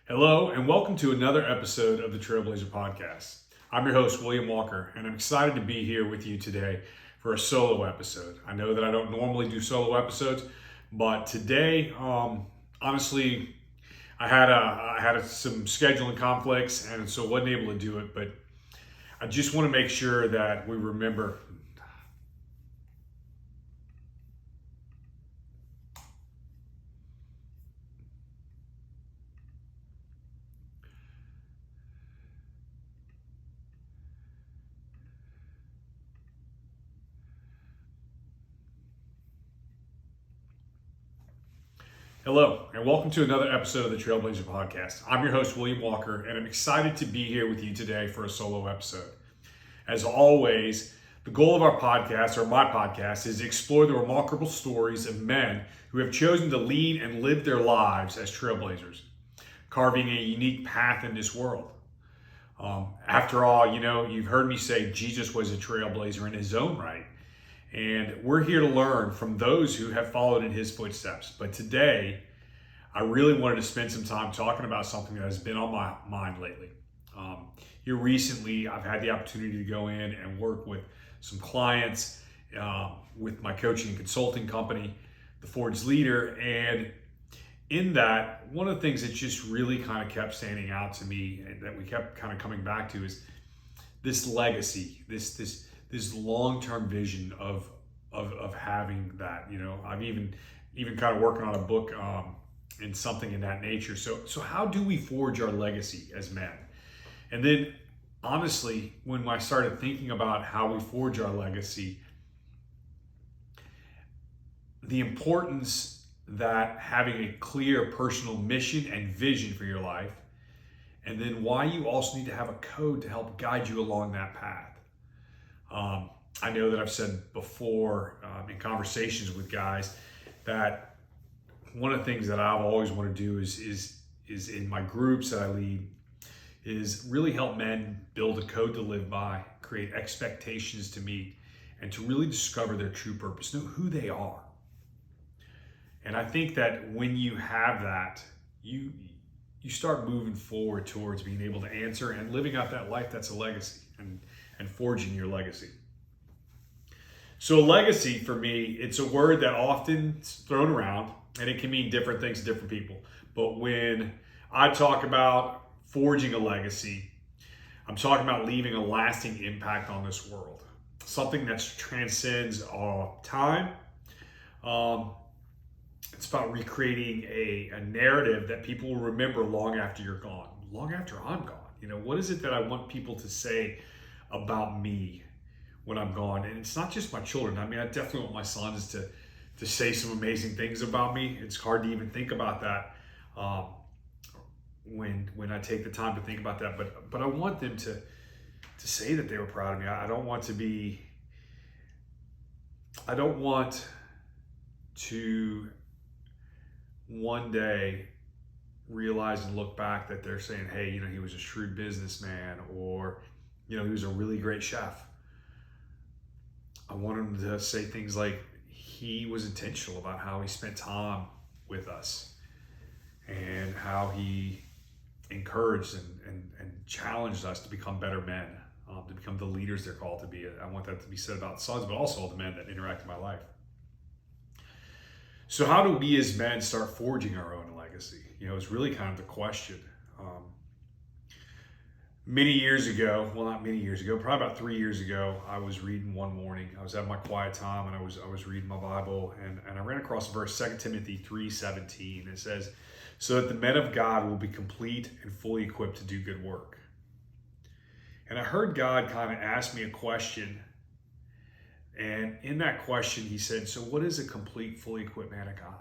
Hello, and welcome to another episode of the Trailblazer Podcast. I'm your host, William Walker, and I'm excited to be here with you today for a solo episode. I know that I don't normally do solo episodes, but today, honestly, I had some scheduling conflicts, and so wasn't able to do it. But I just want to make sure that we remember. Hello, and welcome to another episode of the Trailblazer Podcast. I'm your host, William Walker, and I'm excited to be here with you today for a solo episode. As always, the goal of our podcast, or my podcast, is to explore the remarkable stories of men who have chosen to lead and live their lives as trailblazers, carving a unique path in this world. After all, you've heard me say Jesus was a trailblazer in his own right. And we're here to learn from those who have followed in his footsteps. But today, I really wanted to spend some time talking about something that has been on my mind lately. Here recently, I've had the opportunity to go in and work with some clients with my coaching and consulting company, The Forge Leader. And in that, one of the things that just really kind of kept standing out to me and that we kept kind of coming back to is this legacy, this long-term vision of having that. I've even kind of working on a book and something in that nature. So how do we forge our legacy as men? And then honestly, when I started thinking about how we forge our legacy, the importance that having a clear personal mission and vision for your life, and then why you also need to have a code to help guide you along that path. I know that I've said before in conversations with guys that one of the things that I've always wanted to do is in my groups that I lead is really help men build a code to live by, create expectations to meet, and to really discover their true purpose, know who they are. And I think that when you have that, you start moving forward towards being able to answer and living out that life that's a legacy and forging your legacy. So legacy for me, it's a word that often is thrown around and it can mean different things to different people. But when I talk about forging a legacy, I'm talking about leaving a lasting impact on this world. Something that transcends time. It's about recreating a narrative that people will remember long after you're gone, long after I'm gone. What is it that I want people to say about me when I'm gone? And it's not just my children. I mean, I definitely want my sons to say some amazing things about me. It's hard to even think about that when I take the time to think about that. But I want them to say that they were proud of me. I don't want to one day realize and look back that they're saying, hey, he was a shrewd businessman, or he was a really great chef. I want him to say things like he was intentional about how he spent time with us and how he encouraged and challenged us to become better men, to become the leaders they're called to be. I want that to be said about sons, but also the men that interact in my life. So how do we as men start forging our own legacy? It's really kind of the question. Many years ago, well, not many years ago, probably about 3 years ago, I was reading one morning. I was having my quiet time and I was reading my Bible, and I ran across verse 2 Timothy 3:17. It says, so that the men of God will be complete and fully equipped to do good work. And I heard God kind of ask me a question. And in that question, he said, so what is a complete, fully equipped man of God?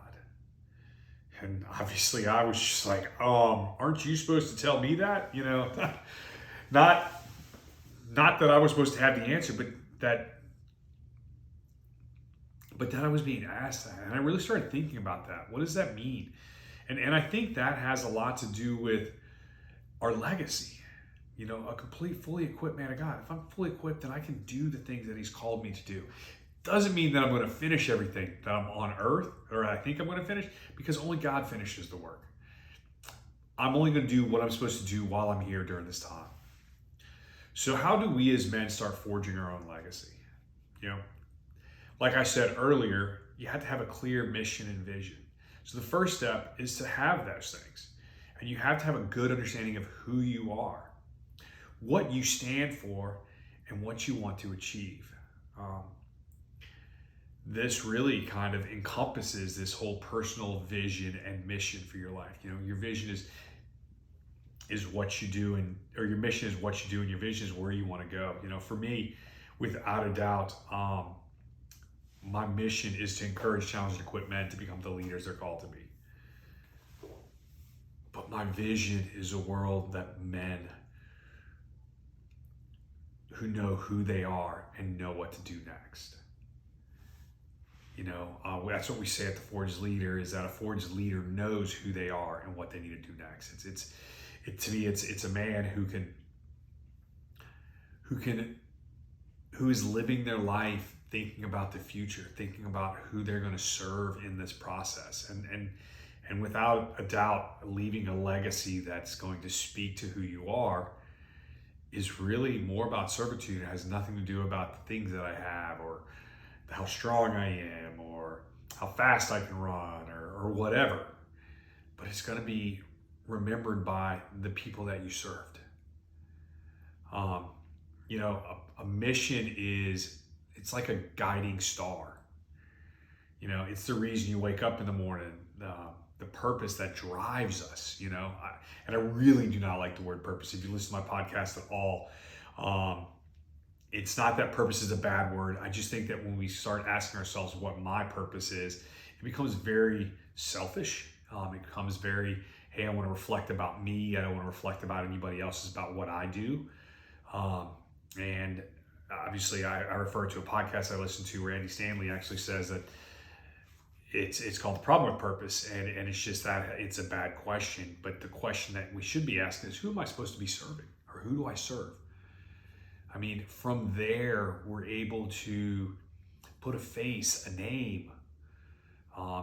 And obviously I was just like, aren't you supposed to tell me that? Not that I was supposed to have the answer, but that I was being asked that. And I really started thinking about that. What does that mean? And I think that has a lot to do with our legacy. A complete, fully equipped man of God. If I'm fully equipped, then I can do the things that He's called me to do. Doesn't mean that I'm going to finish everything that I'm on earth, or I think I'm going to finish, because only God finishes the work. I'm only going to do what I'm supposed to do while I'm here during this time. So how do we as men start forging our own legacy? Like I said earlier, you have to have a clear mission and vision. So the first step is to have those things. And you have to have a good understanding of who you are, what you stand for, and what you want to achieve. This really kind of encompasses this whole personal vision and mission for your life. Your vision is what you do, or your mission is what you do, and your vision is where you want to go. For me, without a doubt, my mission is to encourage, challenge, and equip men to become the leaders they're called to be. But my vision is a world that men who know who they are and know what to do next. That's what we say at the Forged Leader, is that a Forged Leader knows who they are and what they need to do next. To me, it's a man who is living their life thinking about the future, thinking about who they're going to serve in this process, and without a doubt, leaving a legacy that's going to speak to who you are is really more about servitude. It has nothing to do about the things that I have, or how strong I am, or how fast I can run, or whatever. But it's going to be remembered by the people that you served. A mission it's like a guiding star. It's the reason you wake up in the morning, the purpose that drives us, and I really do not like the word purpose. If you listen to my podcast at all, it's not that purpose is a bad word. I just think that when we start asking ourselves what my purpose is, it becomes very selfish. It becomes very, hey, I want to reflect about me. I don't want to reflect about anybody else. It's about what I do. And obviously I refer to a podcast I listen to where Andy Stanley actually says that it's called The Problem with Purpose. And it's just that it's a bad question. But the question that we should be asking is, who am I supposed to be serving? Or who do I serve? I mean, from there, we're able to put a face, a name.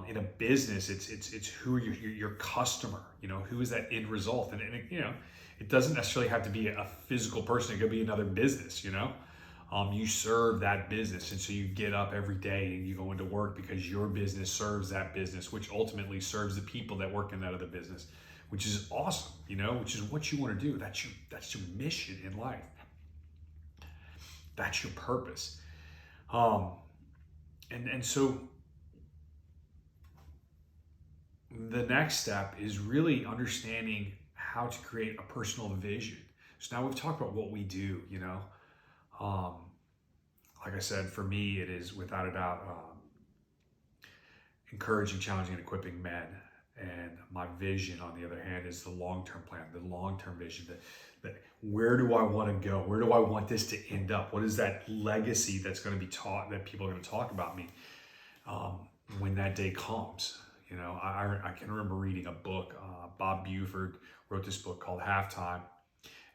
In a business, it's who your customer. Who is that end result? And it doesn't necessarily have to be a physical person. It could be another business. You serve that business, and so you get up every day and you go into work because your business serves that business, which ultimately serves the people that work in that other business, which is awesome. Which is what you want to do. That's your mission in life. That's your purpose. And so the next step is really understanding how to create a personal vision. So now we've talked about what we do, like I said, for me, it is without a doubt encouraging, challenging, and equipping men. And my vision, on the other hand, is the long-term plan, the long-term vision. That where do I want to go? Where do I want this to end up? What is that legacy that's going to be taught, that people are going to talk about me when that day comes? I can remember reading a book. Bob Buford wrote this book called Halftime,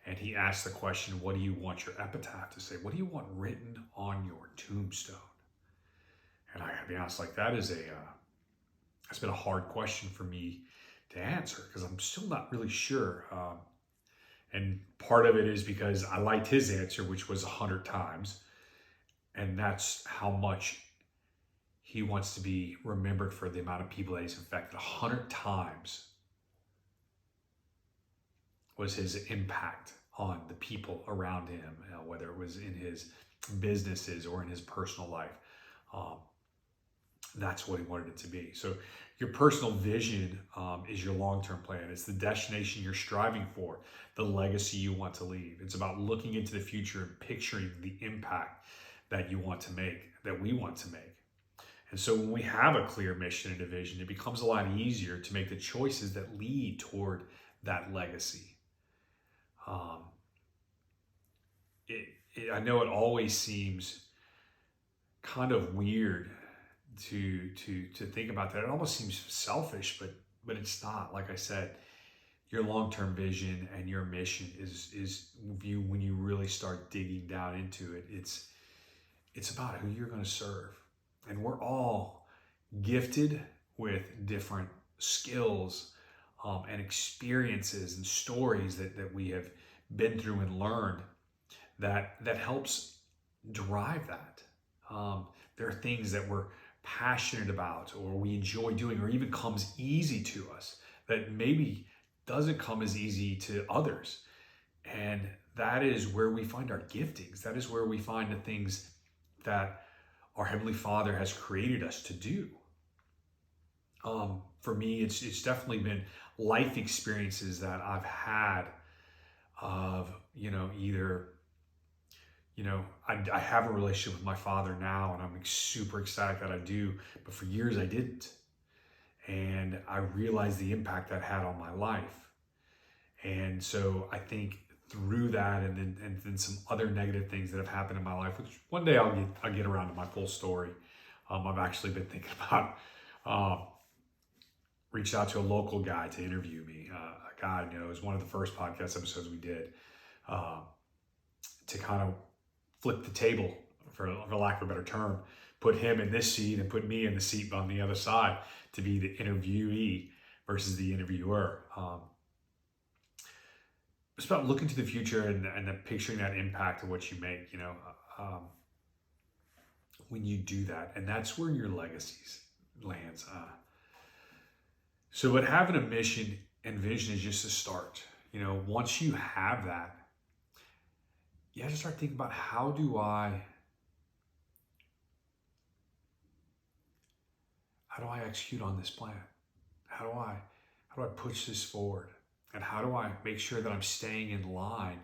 and he asked the question, what do you want your epitaph to say? What do you want written on your tombstone? And I gotta be honest, that's been a hard question for me to answer, because I'm still not really sure. And part of it is because I liked his answer, which was 100 times. And that's how much he wants to be remembered for, the amount of people that he's infected. 100 times was his impact on the people around him, whether it was in his businesses or in his personal life. That's what he wanted it to be. So your personal vision is your long-term plan. It's the destination you're striving for, the legacy you want to leave. It's about looking into the future and picturing the impact that you want to make, that we want to make. And so when we have a clear mission and a vision, it becomes a lot easier to make the choices that lead toward that legacy. I know it always seems kind of weird to think about that. It almost seems selfish, but it's not. Like I said, your long-term vision and your mission is when you really start digging down into it, it's about who you're going to serve. And we're all gifted with different skills and experiences and stories that we have been through and learned that helps drive that. There are things that we're passionate about or we enjoy doing or even comes easy to us that maybe doesn't come as easy to others. And that is where we find our giftings. That is where we find the things that our Heavenly Father has created us to do. For me, it's definitely been life experiences that I've had of, either, I have a relationship with my father now, and I'm super excited that I do, but for years I didn't. And I realized the impact that had on my life. And so I think through that and then some other negative things that have happened in my life, which one day I'll get around to my full story. I've actually been thinking about reached out to a local guy to interview me. A guy, it was one of the first podcast episodes we did, to kind of flip the table, for lack of a better term, put him in this seat and put me in the seat on the other side to be the interviewee versus the interviewer. It's about looking to the future and then picturing that impact of what you make, when you do that. And that's where your legacies lands. But having a mission and vision is just a start. Once you have that, you have to start thinking about how do I execute on this plan? How do I push this forward? And how do I make sure that I'm staying in line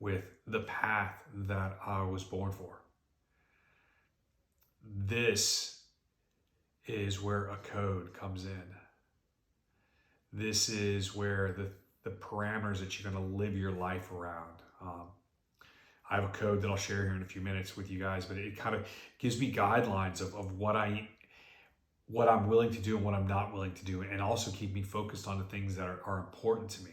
with the path that I was born for? This is where a code comes in. This is where the parameters that you're going to live your life around. I have a code that I'll share here in a few minutes with you guys, but it kind of gives me guidelines of what I'm willing to do and what I'm not willing to do, and also keep me focused on the things that are important to me.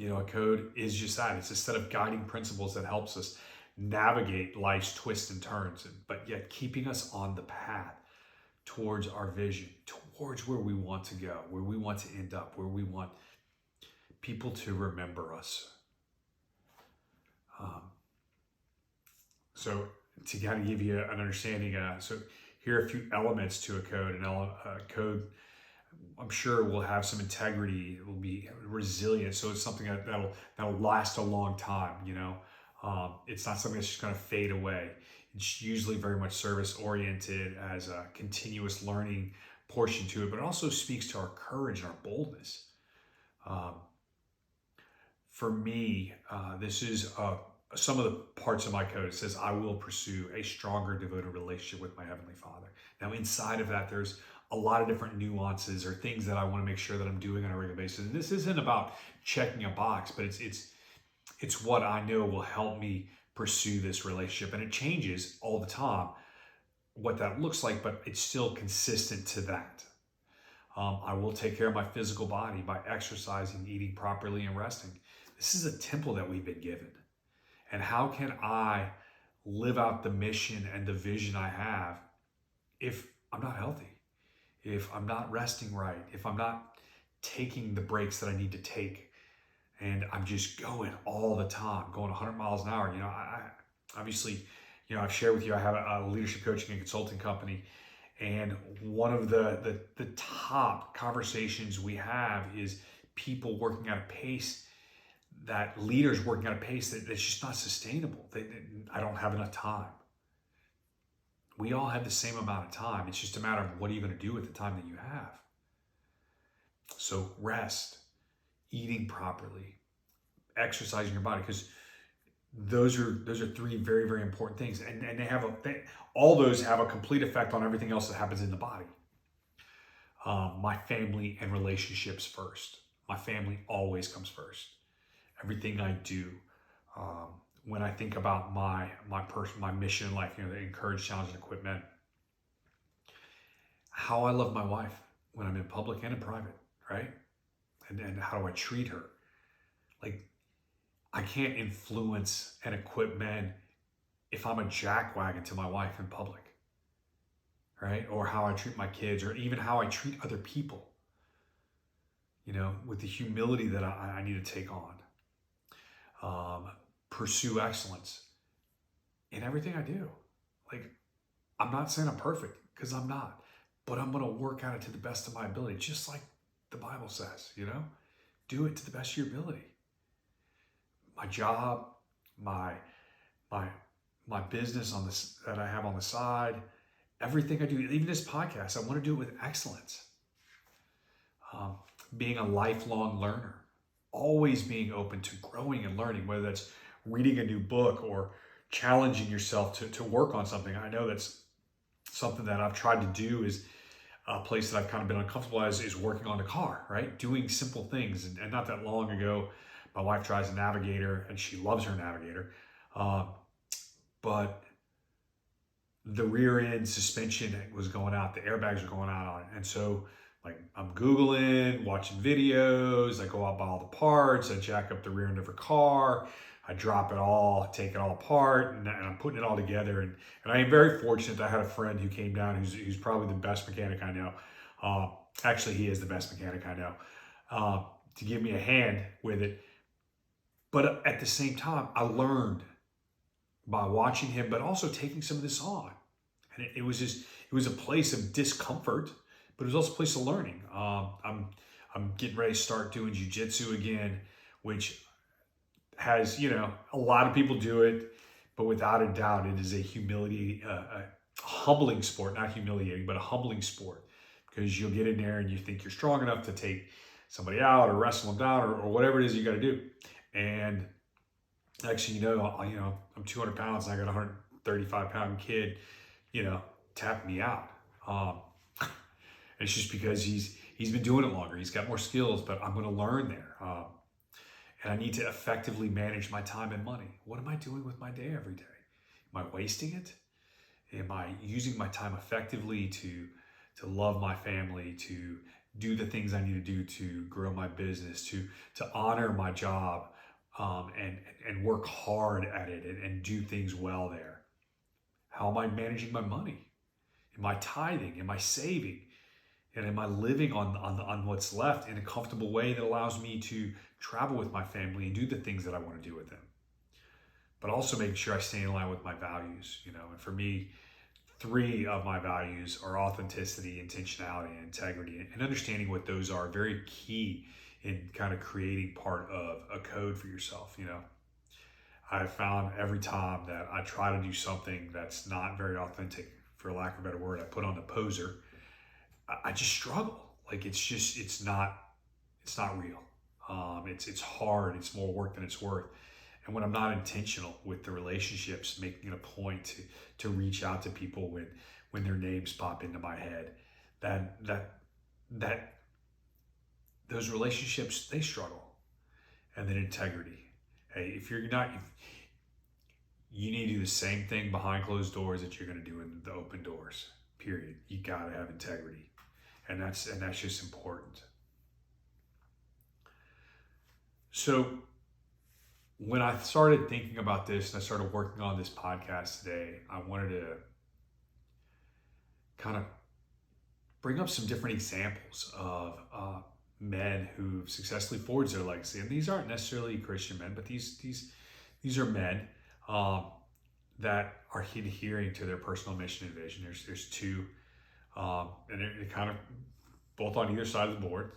A code is just that. It's a set of guiding principles that helps us navigate life's twists and turns, but yet keeping us on the path towards our vision, towards where we want to go, where we want to end up, where we want people to remember us. So to kind of give you an understanding, so here are a few elements to a code. A code, I'm sure, will have some integrity. It will be resilient. So it's something that'll last a long time. It's not something that's just going to fade away. It's usually very much service oriented, as a continuous learning portion to it, but it also speaks to our courage and our boldness. For me, this is some of the parts of my code. It says, I will pursue a stronger, devoted relationship with my Heavenly Father. Now, inside of that, there's a lot of different nuances or things that I want to make sure that I'm doing on a regular basis. And this isn't about checking a box, but it's what I know will help me pursue this relationship. And it changes all the time what that looks like, but it's still consistent to that. I will take care of my physical body by exercising, eating properly, and resting. This is a temple that we've been given. And how can I live out the mission and the vision I have if I'm not healthy, if I'm not resting right, if I'm not taking the breaks that I need to take, and I'm just going all the time, going 100 miles an hour? I obviously, I've shared with you, I have a leadership coaching and consulting company, and one of the top conversations we have is people working at a pace, that leaders working at a pace that's just not sustainable. I don't have enough time. We all have the same amount of time. It's just a matter of what are you going to do with the time that you have. So rest, eating properly, exercising your body, because those are three very, very important things, and all those have a complete effect on everything else that happens in the body. My family and relationships first. My family always comes first. Everything I do, when I think about my mission in life, the encourage, challenge, and equip men. How I love my wife when I'm in public and in private, right? and how do I treat her? Like, I can't influence and equip men if I'm a jackwagon to my wife in public, right? Or how I treat my kids, or even how I treat other people, with the humility that I need to take on. Pursue excellence in everything I do. Like, I'm not saying I'm perfect, because I'm not, but I'm going to work at it to the best of my ability, just like the Bible says, do it to the best of your ability. My job, my business that I have on the side, everything I do, even this podcast, I want to do it with excellence. Being a lifelong learner, always being open to growing and learning, whether that's reading a new book or challenging yourself to work on something. I know that's something that I've tried to do, is a place that I've kind of been uncomfortable as, is working on the car, right? Doing simple things. And not that long ago, my wife drives a Navigator and she loves her Navigator. But the rear end suspension was going out, the airbags are going out on it. And so, like, I'm Googling, watching videos, I go out, buy all the parts, I jack up the rear end of her car, I drop it all, take it all apart, and I'm putting it all together. And I am very fortunate that I had a friend who came down who's probably the best mechanic I know. Actually, he is the best mechanic I know, to give me a hand with it. But at the same time, I learned by watching him, but also taking some of this on. And it was a place of discomfort, but it was also a place of learning. I'm getting ready to start doing jiu-jitsu again, which has, a lot of people do it, but without a doubt, it is a humbling sport, not humiliating, but a humbling sport, because you'll get in there and you think you're strong enough to take somebody out or wrestle them down or whatever it is you got to do. And actually, I'm 200 pounds and I got a 135-pound kid, tapping me out. It's just because he's been doing it longer. He's got more skills, but I'm going to learn there. And I need to effectively manage my time and money. What am I doing with my day every day? Am I wasting it? Am I using my time effectively to love my family, to do the things I need to do to grow my business, to honor my job, and work hard at it and do things well there? How am I managing my money? Am I tithing? Am I saving? And am I living on what's left in a comfortable way that allows me to travel with my family and do the things that I want to do with them? But also making sure I stay in line with my values, And for me, 3 of my values are authenticity, intentionality, and integrity. And understanding what those are very key in kind of creating part of a code for yourself. I've found every time that I try to do something that's not very authentic, for lack of a better word, I put on the poser, I just struggle. Like, it's not real. It's hard. It's more work than it's worth. And when I'm not intentional with the relationships, making it a point to reach out to people when their names pop into my head, that those relationships, they struggle. And then integrity. Hey, you need to do the same thing behind closed doors that you're going to do in the open doors. Period. You got to have integrity. And that's just important. So when I started thinking about this and I started working on this podcast today, I wanted to kind of bring up some different examples of men who've successfully forged their legacy. And these aren't necessarily Christian men, but these are men that are adhering to their personal mission and vision. There's 2. And it kind of both on either side of the board.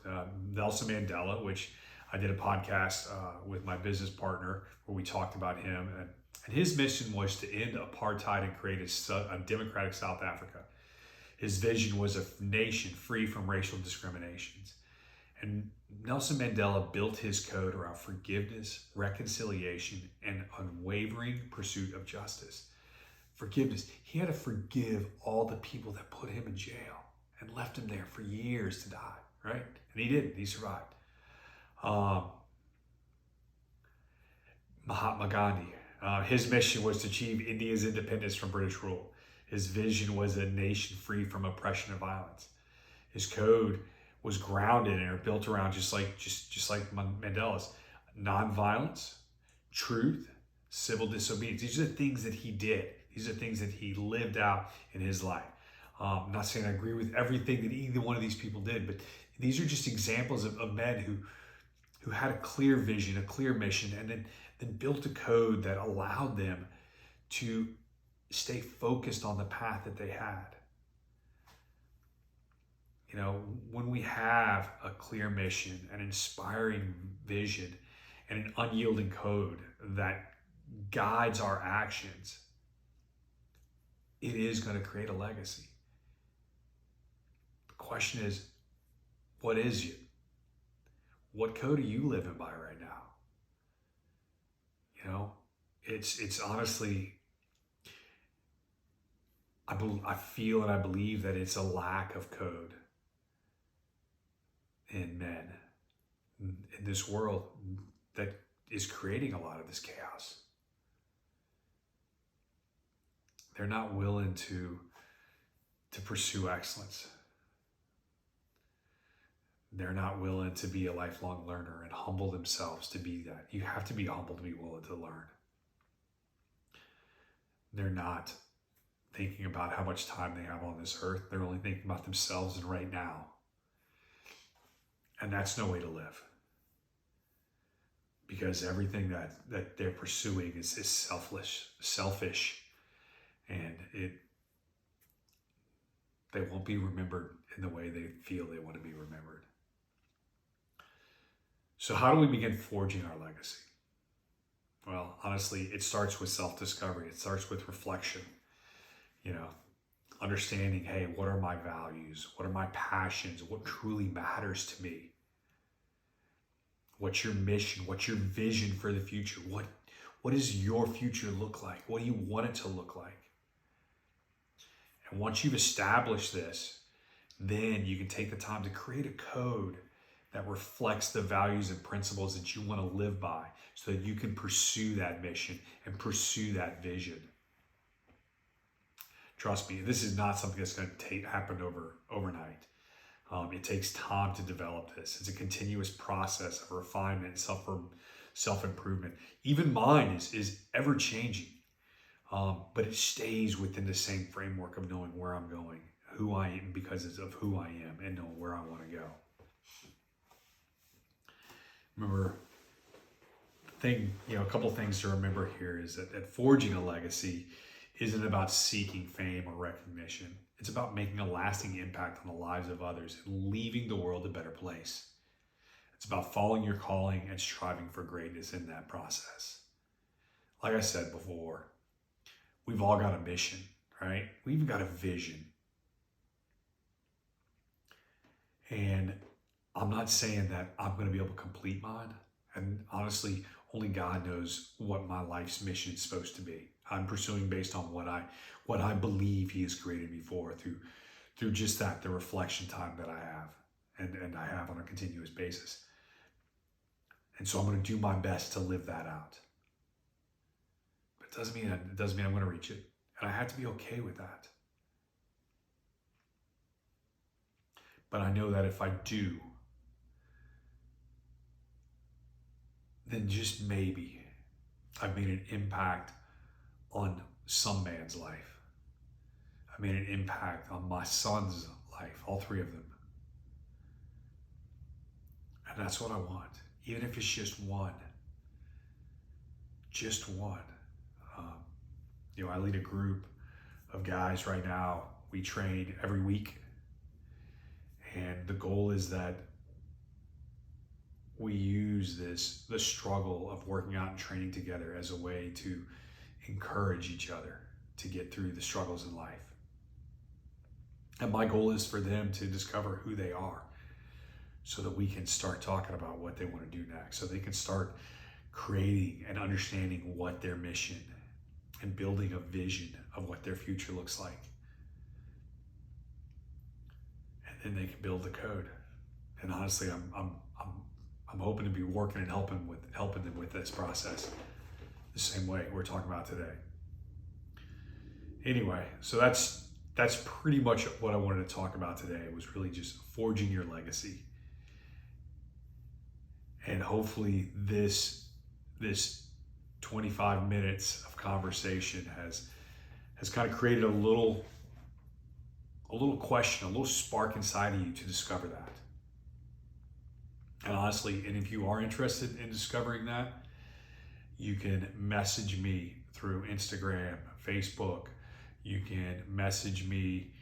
Nelson Mandela, which I did a podcast with my business partner where we talked about him. And his mission was to end apartheid and create a democratic South Africa. His vision was a nation free from racial discriminations. And Nelson Mandela built his code around forgiveness, reconciliation, and unwavering pursuit of justice. Forgiveness. He had to forgive all the people that put him in jail and left him there for years to die, right? And he didn't. He survived. Mahatma Gandhi. His mission was to achieve India's independence from British rule. His vision was a nation free from oppression and violence. His code was grounded and are built around just like Mandela's nonviolence, truth, civil disobedience. These are the things that he did. These are things that he lived out in his life. I'm not saying I agree with everything that either one of these people did, but these are just examples of men who had a clear vision, a clear mission, and then built a code that allowed them to stay focused on the path that they had. You know, when we have a clear mission, an inspiring vision, and an unyielding code that guides our actions, it is going to create a legacy. The question is, what is it? What code are you living by right now? You know, it's honestly, I feel and I believe that it's a lack of code in men in this world that is creating a lot of this chaos. They're not willing to pursue excellence. They're not willing to be a lifelong learner and humble themselves to be that. You have to be humble to be willing to learn. They're not thinking about how much time they have on this earth. They're only thinking about themselves and right now. And that's no way to live. Because everything that they're pursuing is selfish, and they won't be remembered in the way they feel they want to be remembered. So how do we begin forging our legacy? Well, honestly, it starts with self-discovery. It starts with reflection. You know, understanding, hey, what are my values? What are my passions? What truly matters to me? What's your mission? What's your vision for the future? What does your future look like? What do you want it to look like? And once you've established this, then you can take the time to create a code that reflects the values and principles that you want to live by so that you can pursue that mission and pursue that vision. Trust me, this is not something that's going to happen overnight. It takes time to develop this. It's a continuous process of refinement and self-improvement. Even mine is ever changing, but it stays within the same framework of knowing where I'm going, who I am because of who I am, and knowing where I want to go. Remember, a couple things to remember here is that forging a legacy isn't about seeking fame or recognition. It's about making a lasting impact on the lives of others and leaving the world a better place. It's about following your calling and striving for greatness in that process. Like I said before, we've all got a mission, right? We've got a vision. And I'm not saying that I'm going to be able to complete mine. And honestly, only God knows what my life's mission is supposed to be. I'm pursuing based on what I believe He has created me for through just that, the reflection time that I have and I have on a continuous basis. And so I'm going to do my best to live that out. But it doesn't mean I'm going to reach it. And I have to be okay with that. But I know that if I do, then just maybe I've made an impact on some man's life. I made an impact on my son's life, all three of them. And that's what I want, even if it's just one. Just one. I lead a group of guys right now. We train every week. And the goal is that we use the struggle of working out and training together as a way to encourage each other to get through the struggles in life. And my goal is for them to discover who they are so that we can start talking about what they want to do next, so they can start creating and understanding what their mission and building a vision of what their future looks like. And then they can build the code. And honestly, I'm hoping to be working and helping them with this process the same way we're talking about today. Anyway, so that's that's pretty much what I wanted to talk about today. It was really just forging your legacy. And hopefully this 25 minutes of conversation has kind of created a little question, a little spark inside of you to discover that. And honestly, and if you are interested in discovering that, you can message me through Instagram, Facebook. You can message me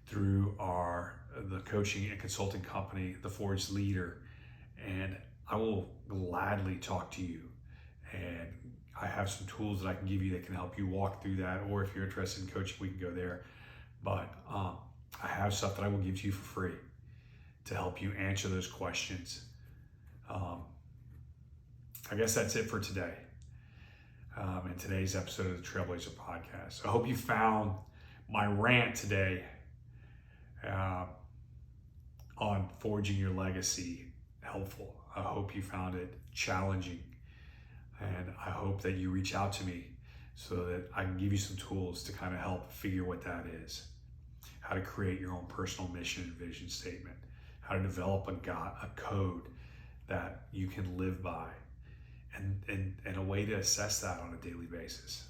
through the coaching and consulting company, The Forged Leader, and I will gladly talk to you. And I have some tools that I can give you that can help you walk through that. Or if you're interested in coaching, we can go there. But I have stuff that I will give to you for free to help you answer those questions. I guess that's it for today. In today's episode of the Trailblazer Podcast. I hope you found my rant today on forging your legacy helpful. I hope you found it challenging, and I hope that you reach out to me so that I can give you some tools to kind of help figure what that is, how to create your own personal mission and vision statement, how to develop a code that you can live by, and a way to assess that on a daily basis.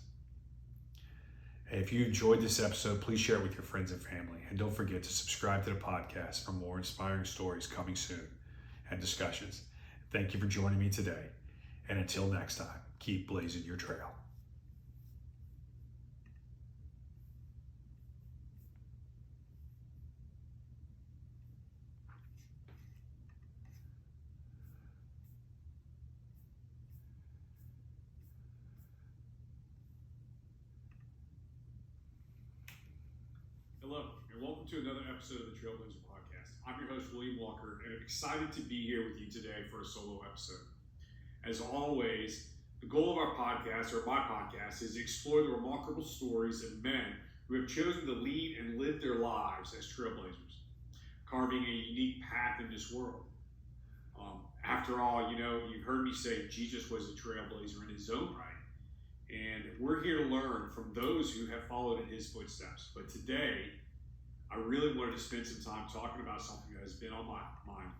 Hey, if you enjoyed this episode, please share it with your friends and family. And don't forget to subscribe to the podcast for more inspiring stories coming soon and discussions. Thank you for joining me today. And until next time, keep blazing your trail. Hello, and welcome to another episode of the Trailblazer Podcast. I'm your host, William Walker, and I'm excited to be here with you today for a solo episode. As always, the goal of our podcast, or my podcast, is to explore the remarkable stories of men who have chosen to lead and live their lives as trailblazers, carving a unique path in this world. After all, you've heard me say Jesus was a trailblazer in his own right. And we're here to learn from those who have followed in his footsteps. But today, I really wanted to spend some time talking about something that has been on my mind